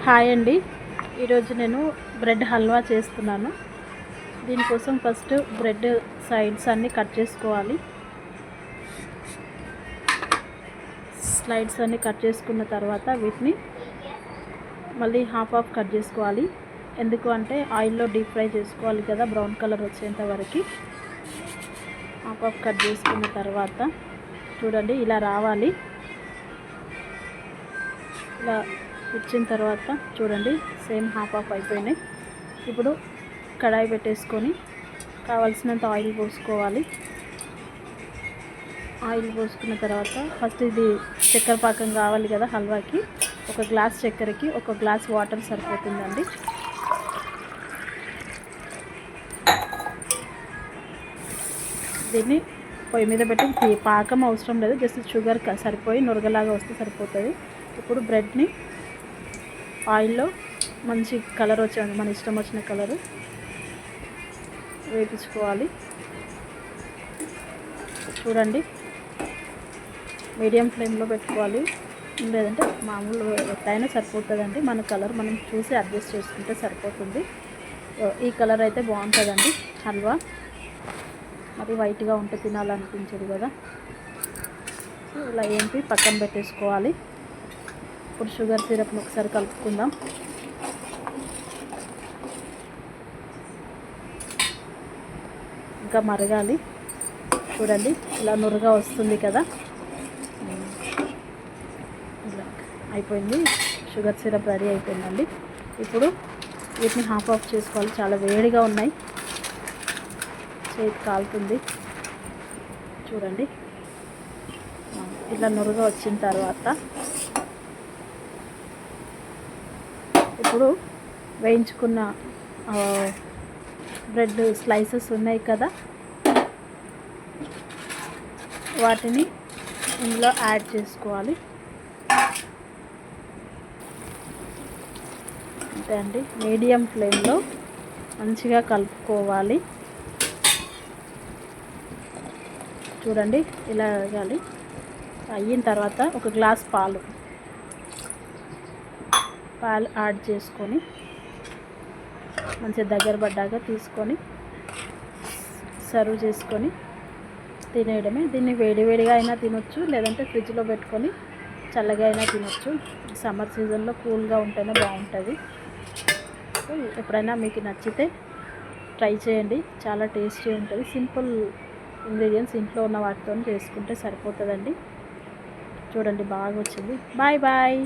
Hi అండి. ఈరోజు నేను బ్రెడ్ హల్వా చేస్తున్నాను. దీనికోసం ఫస్ట్ బ్రెడ్ సైడ్స్ అన్నీ కట్ చేసుకోవాలి. స్లైడ్స్ అన్నీ కట్ చేసుకున్న తర్వాత వీటిని మళ్ళీ హాఫ్ కట్ చేసుకోవాలి. ఎందుకు అంటే ఆయిల్లో డీప్ ఫ్రై చేసుకోవాలి కదా, బ్రౌన్ కలర్ వచ్చేంత వరకు. హాఫ్ కట్ చేసుకున్న తర్వాత చూడండి ఇలా రావాలి. ఇలా వచ్చిన తర్వాత చూడండి సేమ్ హాఫ్ అయిపోయినాయి. ఇప్పుడు కడాయి పెట్టేసుకొని కావాల్సినంత ఆయిల్ పోసుకోవాలి. ఆయిల్ పోసుకున్న తర్వాత ఫస్ట్ ఇది చక్కెర పాకం కావాలి కదా హల్వాకి. ఒక గ్లాస్ చక్కెరకి ఒక గ్లాస్ వాటర్ సరిపోతుందండి. దీన్ని పొయ్యి మీద పెట్టి పాకం అవసరం లేదు, జస్ట్ షుగర్ సరిపోయి నురగలాగా వస్తే సరిపోతుంది. ఇప్పుడు బ్రెడ్ని ఆయిల్లో మంచి కలర్ వచ్చేది, మన ఇష్టం వచ్చిన కలరు వేపించుకోవాలి. చూడండి మీడియం ఫ్లేమ్లో పెట్టుకోవాలి, లేదంటే మామూలు ఎట్లయినా సరిపోతుందండి. మన కలర్ మనం చూసి అడ్జస్ట్ చేసుకుంటే సరిపోతుంది. ఈ కలర్ అయితే బాగుంటుందండి హల్వా. మరి వైట్గా ఉంటే తినాలనిపించదు కదా. ఇలా ఏంటి పక్కన పెట్టేసుకోవాలి. ఇప్పుడు షుగర్ సిరప్ని ఒకసారి కలుపుకుందాం. ఇంకా మరగాలి. చూడండి ఇలా నురగా వస్తుంది కదా, ఇలా అయిపోయింది. షుగర్ సిరప్ రెడీ అయిపోయిందండి. ఇప్పుడు వీటిని హాఫ్ చేసుకోవాలి. చాలా వేడిగా ఉన్నాయి, చేతి కాలుతుంది. చూడండి ఇట్లా నురగా వచ్చిన తర్వాత ఇప్పుడు వేయించుకున్న బ్రెడ్ స్లైసెస్ ఉన్నాయి కదా, వాటిని ఇందులో యాడ్ చేసుకోవాలి. అంతే అండి, మీడియం ఫ్లేమ్లో మంచిగా కలుపుకోవాలి. చూడండి ఇలా వేయాలి. అయిన తర్వాత ఒక గ్లాస్ పాలు యాడ్ చేసుకొని మంచిగా దగ్గర పడ్డాక తీసుకొని సర్వ్ చేసుకొని తినేయడమే. దీన్ని వేడివేడిగా అయినా తినొచ్చు, లేదంటే ఫ్రిడ్జ్లో పెట్టుకొని చల్లగా అయినా తినొచ్చు. సమ్మర్ సీజన్లో కూల్గా ఉంటేనే బాగుంటుంది. ఎప్పుడైనా మీకు నచ్చితే ట్రై చేయండి, చాలా టేస్టీ ఉంటుంది. సింపుల్ ఇంగ్రీడియంట్స్ ఇంట్లో ఉన్న వాటితో చేసుకుంటే సరిపోతుందండి. చూడండి బాగా వచ్చింది. Bye bye.